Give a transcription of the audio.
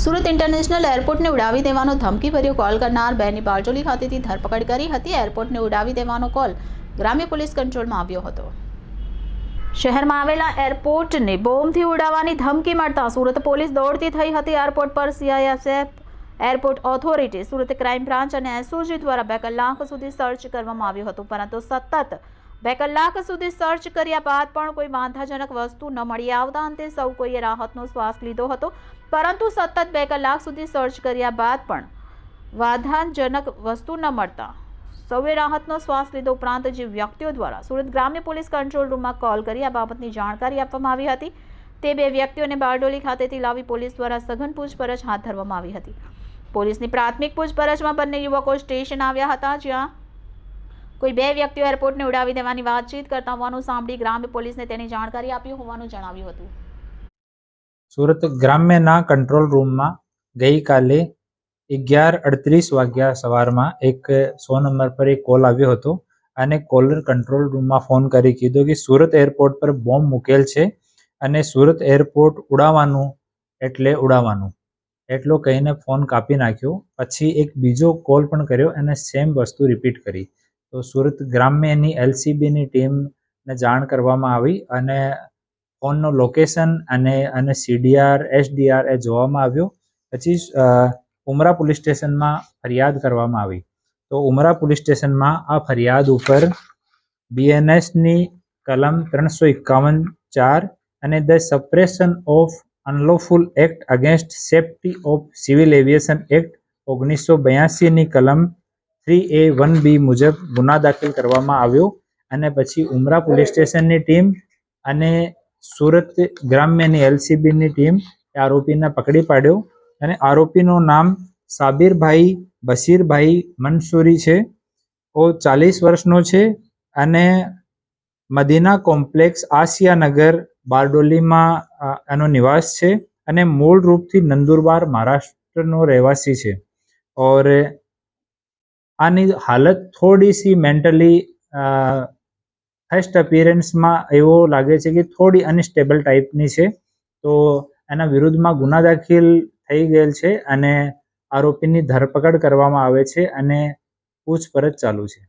Surat international એરપોર્ટને ઉડાવી દેવાનો ધમકીભર્યો call કરનાર બેની બારડોલી ખાતેથી ધરપકડ કરી હતી। એરપોર્ટને ઉડાવી દેવાનો કોલ ગ્રામ્ય પોલીસ કંટ્રોલમાં આવ્યો હતો। શહેરમાં આવેલા એરપોર્ટને બોમ્બથી ઉડાવવાની ધમકી મળતા સુરત પોલીસ દોડતી થઈ હતી। એરપોર્ટ પર CIFF airport authority, Surat crime branch અને SOG દ્વારા 2 કલાક સુધી સર્ચ કરવામાં આવ્યું હતું, પરંતુ સતત 2 કલાક સુધી સર્ચ કર્યા બાદ પણ કોઈ વાંધાજનક વસ્તુ ન મળી આવતા અંતે સૌ કોઈએ રાહતનો શ્વાસ લીધો હતો। પરંતુ સતત 2 કલાક સુધી સર્ચ કર્યા બાદ પણ વાંધાજનક વસ્તુ ન મળતા સૌએ રાહતનો શ્વાસ લીધો। ઉપરાંત જે વ્યક્તિઓ દ્વારા સુરત ગ્રામ્ય પોલીસ કંટ્રોલ રૂમમાં કોલ કરી આ બાબતની જાણકારી આપવામાં આવી હતી, તે 2 વ્યક્તિઓને બારડોલી ખાતેથી લાવી પોલીસ દ્વારા સઘન પૂછપરછ હાથ ધરવામાં આવી હતી। પોલીસની પ્રાથમિક પૂછપરછમાં બંને યુવકો સ્ટેશન આવ્યા હતા, જ્યાં કોઈ 2 વ્યક્તિઓ એરપોર્ટને ઉડાવી દેવાની વાતચીત કરતા હોવાનું સાંભળી ગ્રામ્ય પોલીસને તેની જાણકારી આપી હોવાનું જણાવ્યું હતું। સુરત ગ્રામ્યના કંટ્રોલ રૂમમાં ગઈકાલે 11:38 વાગ્યા સવારમાં એક 100 નંબર પર એક કોલ આવ્યો હતો અને કોલર કંટ્રોલ રૂમમાં ફોન કરી કીધું કે સુરત એરપોર્ટ પર બોમ્બ મૂકેલ છે અને સુરત એરપોર્ટ ઉડાવવાનું એટલે ઉડાવવાનું એટલો કહીને ફોન કાપી નાખ્યો। પછી એક બીજો કોલ પણ કર્યો અને સેમ વસ્તુ રિપીટ કરી। તો સુરત ગ્રામ્યની LCBની ટીમને જાણ કરવામાં આવી અને ફોનનો લોકેશન અને CDR SDR એ જોવામાં આવ્યો। પછી ઉમરા પોલીસ સ્ટેશનમાં ફરિયાદ કરવામાં આવી। તો ઉમરા પોલીસ સ્ટેશનમાં આ ફરિયાદ ઉપર BNSની કલમ 351(4) અને the suppression of unlawful act against safety of civil aviation act 1982ની કલમ 3A(1)(B) મુજબ ગુના દાખલ કરવામાં આવ્યો। અને પછી ઉમરા પોલીસ સ્ટેશનની ટીમ અને સુરત ગ્રામ્યની LCBની ટીમ આરોપીને પકડી પાડ્યો અને આરોપીનું નામ સાબિરભાઈ બશીરભાઈ મંસૂરી છે। ઓ 40 વર્ષનો છે અને મદીના કોમ્પ્લેક્સ આસિયાનગર બારડોલીમાં એનો નિવાસ છે અને મૂળ રૂપથી નંદુરબાર મહારાષ્ટ્રનો રહેવાસી છે। ઓર આની હાલત થોડી સી મેન્ટલી ફર્સ્ટ અપિયરન્સમાં એવો લાગે છે કે થોડી અનસ્ટેબલ ટાઈપની છે। તો એના વિરુદ્ધમાં ગુના દાખલ થઈ ગયેલ છે અને આરોપીની ધરપકડ કરવામાં આવે છે અને પૂછપરછ ચાલુ છે।